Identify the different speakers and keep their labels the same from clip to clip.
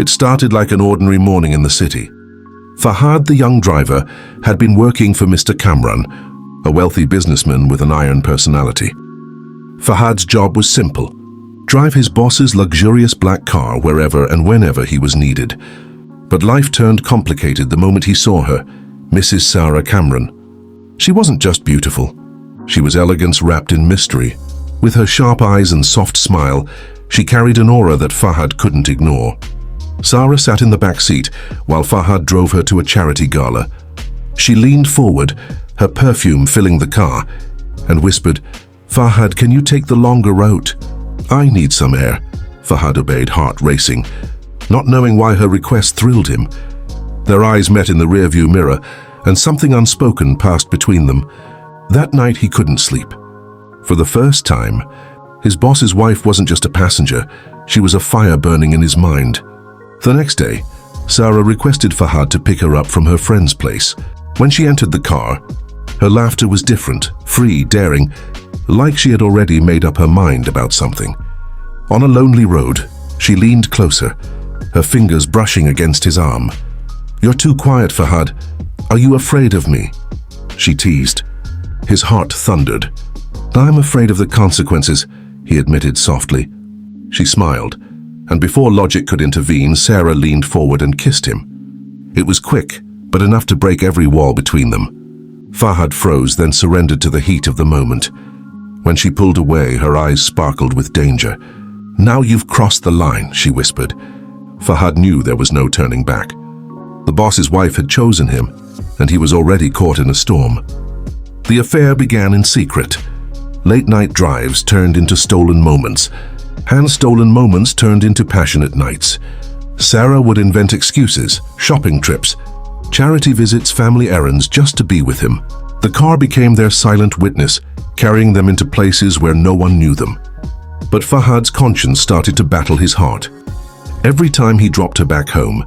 Speaker 1: It started like an ordinary morning in the city. Fahad, the young driver, had been working for Mr. Kamran, a wealthy businessman with an iron personality. Fahad's job was simple: drive his boss's luxurious black car wherever and whenever he was needed. But life turned complicated the moment he saw her, Mrs. Sarah Kamran. She wasn't just beautiful. She was elegance wrapped in mystery. With her sharp eyes and soft smile, she carried an aura that Fahad couldn't ignore. Sarah sat in the back seat while Fahad drove her to a charity gala. She leaned forward, her perfume filling the car, and whispered, "Fahad, can you take the longer route?" "I need some air," Fahad obeyed, heart racing, not knowing why her request thrilled him. Their eyes met in the rearview mirror, and something unspoken passed between them. That night he couldn't sleep. For the first time, his boss's wife wasn't just a passenger, she was a fire burning in his mind. The next day, Sarah requested Fahad to pick her up from her friend's place. When she entered the car, her laughter was different, free, daring, like she had already made up her mind about something. On a lonely road, she leaned closer, her fingers brushing against his arm. "You're too quiet, Fahad. Are you afraid of me?" she teased. His heart thundered. "I'm afraid of the consequences," he admitted softly. She smiled, and before logic could intervene, Sarah leaned forward and kissed him. It was quick, but enough to break every wall between them. Fahad froze, then surrendered to the heat of the moment. When she pulled away, her eyes sparkled with danger. "Now you've crossed the line," she whispered. Fahad knew there was no turning back. The boss's wife had chosen him, and he was already caught in a storm. The affair began in secret. Late-night drives turned into stolen moments. Hand-stolen moments turned into passionate nights. Sarah would invent excuses, shopping trips, charity visits, family errands just to be with him. The car became their silent witness, carrying them into places where no one knew them. But Fahad's conscience started to battle his heart. Every time he dropped her back home,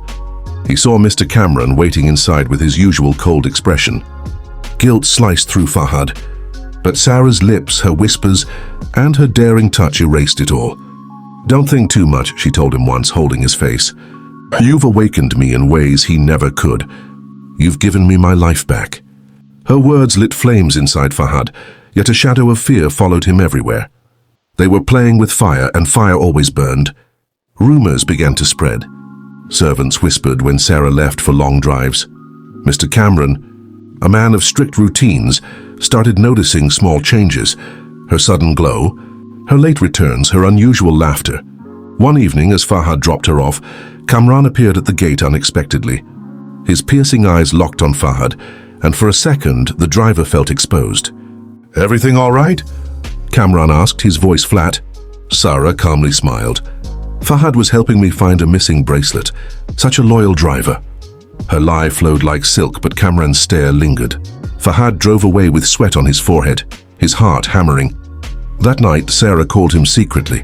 Speaker 1: he saw Mr. Kamran waiting inside with his usual cold expression. Guilt sliced through Fahad, but Sarah's lips, her whispers, and her daring touch erased it all. "Don't think too much," she told him once, holding his face. "You've awakened me in ways he never could. You've given me my life back." Her words lit flames inside Fahad, yet a shadow of fear followed him everywhere. They were playing with fire, and fire always burned. Rumors began to spread. Servants whispered when Sarah left for long drives. Mr. Kamran, a man of strict routines, started noticing small changes: her sudden glow, her late returns, her unusual laughter. One evening, as Fahad dropped her off, Kamran appeared at the gate unexpectedly. His piercing eyes locked on Fahad, and for a second, the driver felt exposed. "Everything all right?" Kamran asked, his voice flat. Sarah calmly smiled. "Fahad was helping me find a missing bracelet. Such a loyal driver." Her lie flowed like silk, but Kamran's stare lingered. Fahad drove away with sweat on his forehead, his heart hammering. That night, Sarah called him secretly.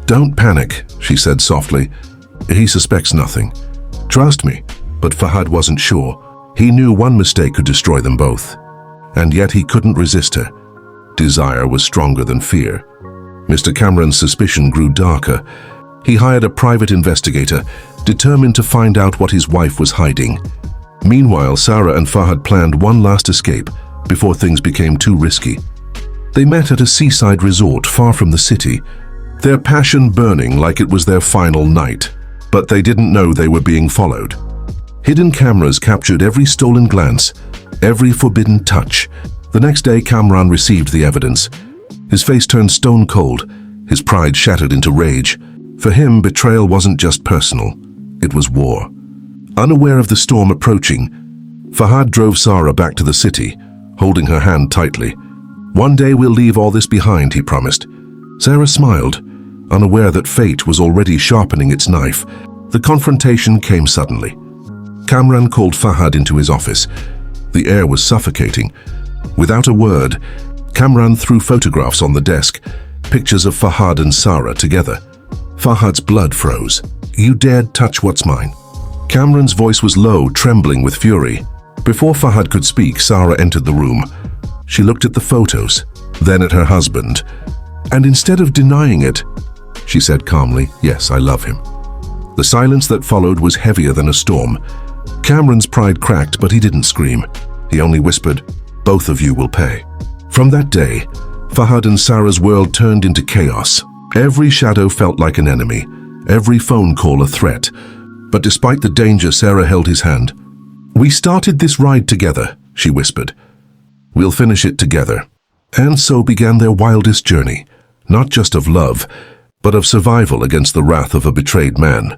Speaker 1: "Don't panic," she said softly. "He suspects nothing. Trust me." But Fahad wasn't sure. He knew one mistake could destroy them both. And yet he couldn't resist her. Desire was stronger than fear. Mr. Kamran's suspicion grew darker. He hired a private investigator, determined to find out what his wife was hiding. Meanwhile, Sarah and Fahad planned one last escape before things became too risky. They met at a seaside resort far from the city, their passion burning like it was their final night. But they didn't know they were being followed. Hidden cameras captured every stolen glance, every forbidden touch. The next day, Kamran received the evidence. His face turned stone cold, his pride shattered into rage. For him, betrayal wasn't just personal, it was war. Unaware of the storm approaching, Fahad drove Sarah back to the city, holding her hand tightly. "One day we'll leave all this behind," he promised. Sarah smiled, unaware that fate was already sharpening its knife. The confrontation came suddenly. Kamran called Fahad into his office. The air was suffocating. Without a word, Kamran threw photographs on the desk, pictures of Fahad and Sarah together. Fahad's blood froze. "You dared touch what's mine." Kamran's voice was low, trembling with fury. Before Fahad could speak, Sarah entered the room. She looked at the photos, then at her husband. And instead of denying it, she said calmly, "Yes, I love him." The silence that followed was heavier than a storm. Cameron's pride cracked, but he didn't scream. He only whispered, "Both of you will pay." From that day, Fahad and Sarah's world turned into chaos. Every shadow felt like an enemy, every phone call a threat. But despite the danger, Sarah held his hand. "We started this ride together," she whispered. "We'll finish it together." And so began their wildest journey, not just of love, but of survival against the wrath of a betrayed man.